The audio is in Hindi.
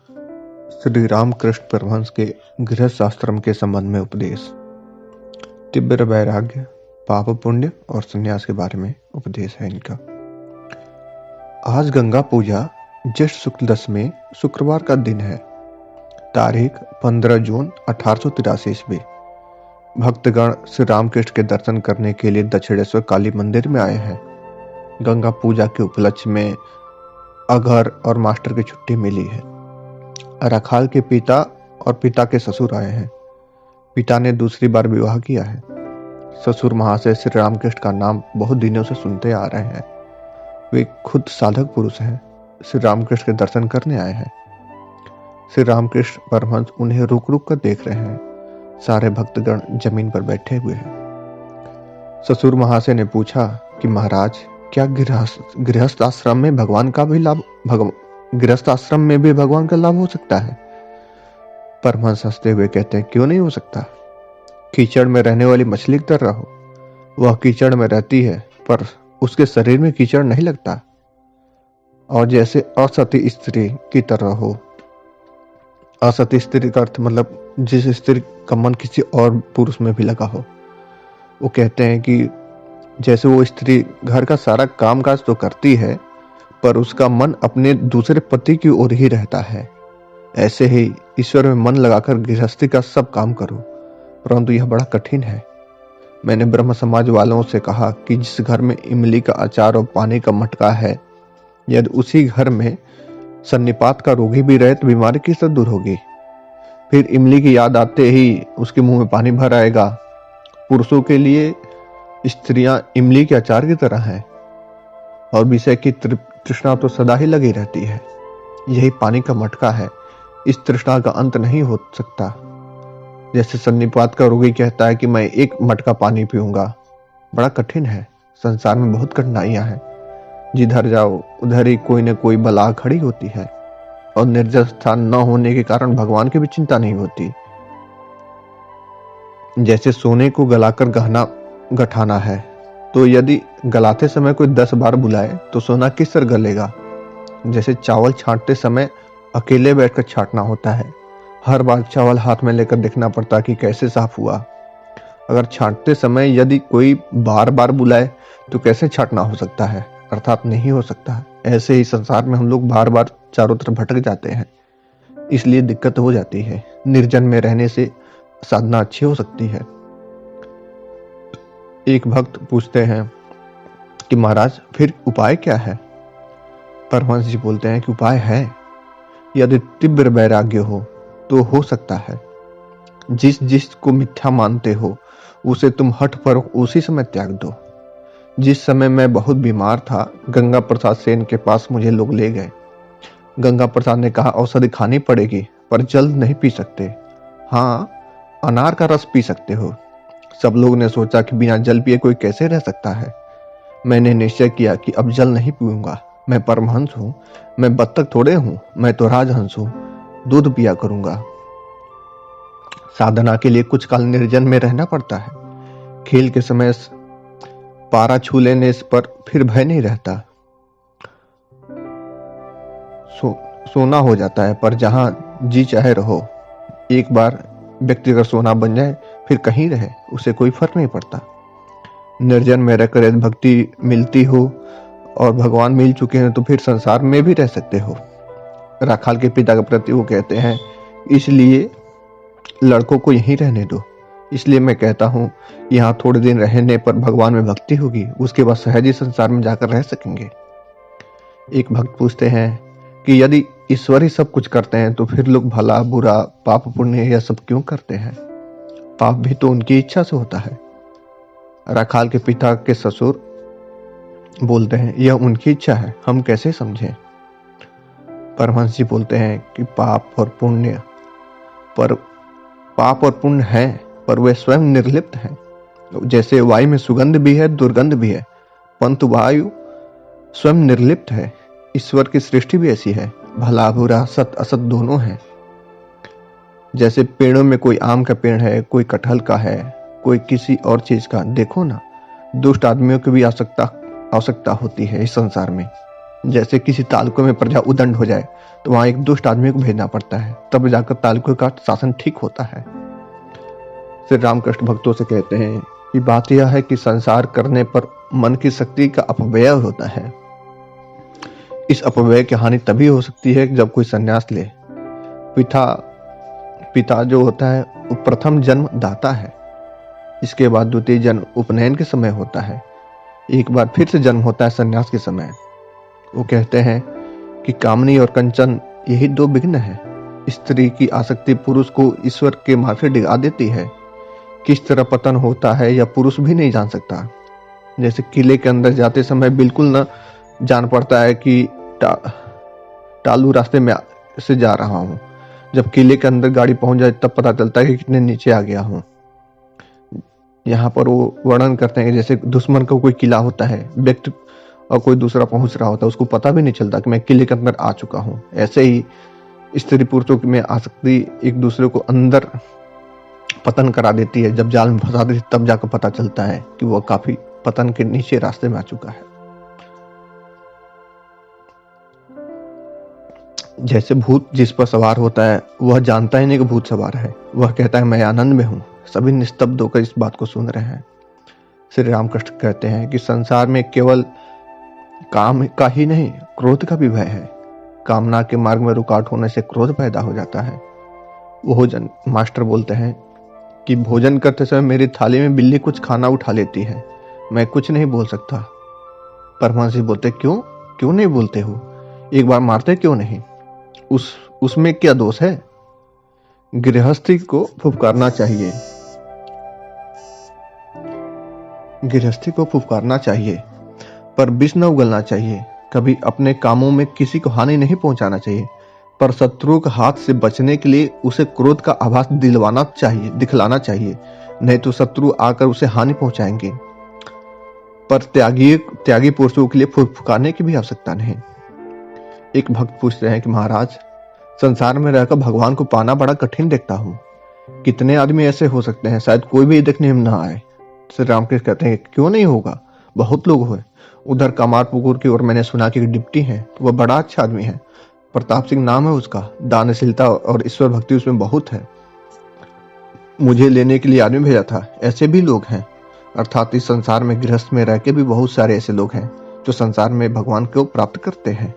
श्री रामकृष्ण परमहंस के गृहस्थ आश्रम के संबंध में उपदेश। तीव्र वैराग्य, पाप पुण्य और संन्यास के बारे में उपदेश है इनका। आज गंगा पूजा ज्येष्ठ शुक्ल दशमी शुक्रवार का दिन है। तारीख 15 जून 1883 ईस्वी। भक्तगण श्री रामकृष्ण के दर्शन करने के लिए दक्षिणेश्वर काली मंदिर में आए हैं। गंगा पूजा के उपलक्ष्य में अघर और मास्टर की छुट्टी मिली है। रखाल के पिता और पिता के ससुर आए हैं। पिता ने दूसरी बार विवाह किया है। ससुर महाशय श्री रामकृष्ण का नाम बहुत दिनों से सुनते आ रहे हैं। वे खुद साधक पुरुष हैं। श्री रामकृष्ण के दर्शन करने आए हैं। श्री रामकृष्ण परमहंस उन्हें रुक रुक कर देख रहे हैं। सारे भक्तगण जमीन पर बैठे हुए हैं। ससुर महाशय ने पूछा कि महाराज, क्या गृहस्थ आश्रम में भगवान का भी लाभ गृहस्थ आश्रम में भी भगवान का लाभ हो सकता है? परमहंस हंसते हुए कहते हैं, क्यों नहीं हो सकता? कीचड़ में रहने वाली मछली की तरह हो। वह कीचड़ में रहती है पर उसके शरीर में कीचड़ नहीं लगता। और जैसे असती स्त्री की तरह हो। असती स्त्री का अर्थ मतलब जिस स्त्री का मन किसी और पुरुष में भी लगा हो। वो कहते हैं कि जैसे वो स्त्री घर का सारा कामकाज तो करती है पर उसका मन अपने दूसरे पति की ओर ही रहता है, ऐसे ही ईश्वर में मन लगाकर गृहस्थी का सब काम करो। परंतु यह बड़ा कठिन है। मैंने ब्रह्म समाज वालों से कहा कि जिस घर में इमली का अचार और पानी का मटका है, यदि उसी घर में सन्निपात का रोगी भी रहे तो बीमारी किस तरह दूर होगी? फिर इमली की याद आते ही उसके मुंह में पानी भर आएगा। पुरुषों के लिए स्त्रियां इमली के अचार की तरह हैं और विषय की तृष्णा तो सदा ही लगी रहती है। यही पानी का मटका है। इस तृष्णा का अंत नहीं हो सकता। जैसे सन्निपात का रोगी कहता है कि मैं एक मटका पानी पीऊंगा। बड़ा कठिन है। संसार में बहुत कठिनाइयां हैं। जिधर जाओ उधर ही कोई न कोई बला खड़ी होती है और निर्जल स्थान न होने के कारण भगवान की भी चिंता नहीं होती। जैसे सोने को गलाकर गहना गठाना है, तो यदि गलाते समय कोई 10 बार बुलाए तो सोना किस तरह गलेगा? जैसे चावल छांटते समय अकेले बैठकर छांटना होता है। हर बार चावल हाथ में लेकर देखना पड़ता कि कैसे साफ हुआ। अगर छांटते समय यदि कोई बार बार बुलाए तो कैसे छांटना हो सकता है? अर्थात नहीं हो सकता। ऐसे ही संसार में हम लोग बार बार चारों तरफ भटक जाते हैं, इसलिए दिक्कत हो जाती है। निर्जन में रहने से साधना अच्छी हो सकती है। एक भक्त पूछते हैं कि महाराज फिर उपाय क्या है? परमहंस जी बोलते हैं कि उपाय है। यदि तीव्र वैराग्य हो तो हो सकता है। जिस जिस को मिथ्या मानते हो उसे तुम हठ पर उसी समय त्याग दो। जिस समय मैं बहुत बीमार था, गंगा प्रसाद सेन के पास मुझे लोग ले गए। गंगा प्रसाद ने कहा, औषधि खानी पड़ेगी पर जल नहीं पी सकते। हाँ, अनार का रस पी सकते हो। सब लोग ने सोचा कि बिना जल पिए कोई कैसे रह सकता है। मैंने निश्चय किया कि अब जल नहीं पीऊंगा। मैं परमहंस हूं, मैं बत्तख थोड़े हूं, मैं तो राजहंस हूं। दूध पिया करूंगा। साधना के लिए कुछ काल निर्जन में रहना पड़ता है। खेल के समय पारा छू लेने पर फिर भय नहीं रहता। सोना हो जाता है पर जहां जी चाहे रहो। एक बार व्यक्ति अगर सोना बन जाए फिर कहीं रहे उसे कोई फर्क नहीं पड़ता। निर्जन में रहकर यदि भक्ति मिलती हो और भगवान मिल चुके हैं तो फिर संसार में भी रह सकते हो। राखाल के पिता के प्रति वो कहते हैं, इसलिए लड़कों को यहीं रहने दो। इसलिए मैं कहता हूँ यहाँ थोड़े दिन रहने पर भगवान में भक्ति होगी, उसके बाद सहज ही संसार में जाकर रह सकेंगे। एक भक्त पूछते हैं कि यदि ईश्वर ही सब कुछ करते हैं तो फिर लोग भला बुरा पाप पुण्य यह सब क्यों करते हैं? पाप भी तो उनकी इच्छा से होता है। राखाल के पिता के ससुर बोलते हैं, यह उनकी इच्छा है, हम कैसे समझें? परमहंस जी बोलते हैं कि पाप और पुण्य है पर वे स्वयं निर्लिप्त हैं। जैसे वायु में सुगंध भी है, दुर्गंध भी है, परंतु वायु स्वयं निर्लिप्त है। ईश्वर की सृष्टि भी ऐसी है। भला बुरा सत असत दोनों हैं। जैसे पेड़ों में कोई आम का पेड़ है, कोई कटहल का है, कोई किसी और चीज का। देखो ना, दुष्ट आदमियों की भी आवश्यकता होती है इस संसार में। जैसे किसी तालुके में प्रजा उदंड हो जाए तो वहां एक दुष्ट आदमी को भेजना पड़ता है, तब जाकर तालुके का शासन ठीक होता है। श्री रामकृष्ण भक्तों से कहते हैं कि बात यह है कि संसार करने पर मन की शक्ति का अपव्यय होता है। इस अपव्यय की हानि तभी हो सकती है जब कोई संन्यास ले। पिता जो होता है वो प्रथम जन्म दाता है, इसके बाद द्वितीय जन्म उपनयन के समय होता है, एक बार फिर से जन्म होता है संन्यास के समय। वो कहते हैं कि कामनी और कंचन यही दो विघ्न है। स्त्री की आसक्ति पुरुष को ईश्वर के मार्ग से डिगा देती है। किस तरह पतन होता है यह पुरुष भी नहीं जान सकता। जैसे किले के अंदर जाते समय बिल्कुल न जान पड़ता है कि टालू रास्ते में से जा रहा हूँ, जब किले के अंदर गाड़ी पहुंच जाए तब पता चलता है कि कितने नीचे आ गया हूँ। यहाँ पर वो वर्णन करते हैं कि जैसे दुश्मन का कोई किला होता है, व्यक्ति और कोई दूसरा पहुंच रहा होता है, उसको पता भी नहीं चलता कि मैं किले के अंदर आ चुका हूँ। ऐसे ही स्त्री पुरुषों में आसक्ति एक दूसरे को अंदर पतन करा देती है। जब जाल में फंसा देती है तब जाकर पता चलता है कि वह काफी पतन के नीचे रास्ते में आ चुका है। जैसे भूत जिस पर सवार होता है वह जानता ही नहीं कि भूत सवार है, वह कहता है मैं आनंद में हूं। सभी निस्तब्ध होकर इस बात को सुन रहे हैं। श्री रामकृष्ण कहते हैं कि संसार में केवल काम का ही नहीं, क्रोध का भी भय है। कामना के मार्ग में रुकावट होने से क्रोध पैदा हो जाता है। भोजन मास्टर बोलते हैं कि भोजन करते समय मेरी थाली में बिल्ली कुछ खाना उठा लेती है, मैं कुछ नहीं बोल सकता। परमहंस जी बोलते क्यों नहीं बोलते हो, एक बार मारते क्यों नहीं, उसमें क्या दोष है। गृहस्थी को फुफकारना चाहिए, गृहस्थी को फुफकारना चाहिए पर विष न उगलना चाहिए। कभी अपने कामों में किसी को हानि नहीं पहुंचाना चाहिए, पर शत्रु के हाथ से बचने के लिए उसे क्रोध का आभास दिखलाना चाहिए, नहीं तो शत्रु आकर उसे हानि पहुंचाएंगे। पर त्यागी पुरुषों के लिए फुफकारने की भी आवश्यकता नहीं। एक भक्त पूछते हैं कि महाराज, संसार में रहकर भगवान को पाना बड़ा कठिन देखता हूँ, कितने आदमी ऐसे हो सकते हैं, शायद कोई भी देखने में ना आए। श्री रामकृष्ण कहते हैं क्यों नहीं होगा, बहुत लोग हुए। उधर कमारपुकुर की ओर मैंने सुना कि डिप्टी है, वह बड़ा अच्छा आदमी है, प्रताप सिंह नाम है उसका, दानशीलता और ईश्वर भक्ति उसमें बहुत है, मुझे लेने के लिए आदमी भेजा था। ऐसे भी लोग हैं। अर्थात इस संसार में गृहस्थ में रह के भी बहुत सारे ऐसे लोग हैं जो संसार में भगवान को प्राप्त करते हैं।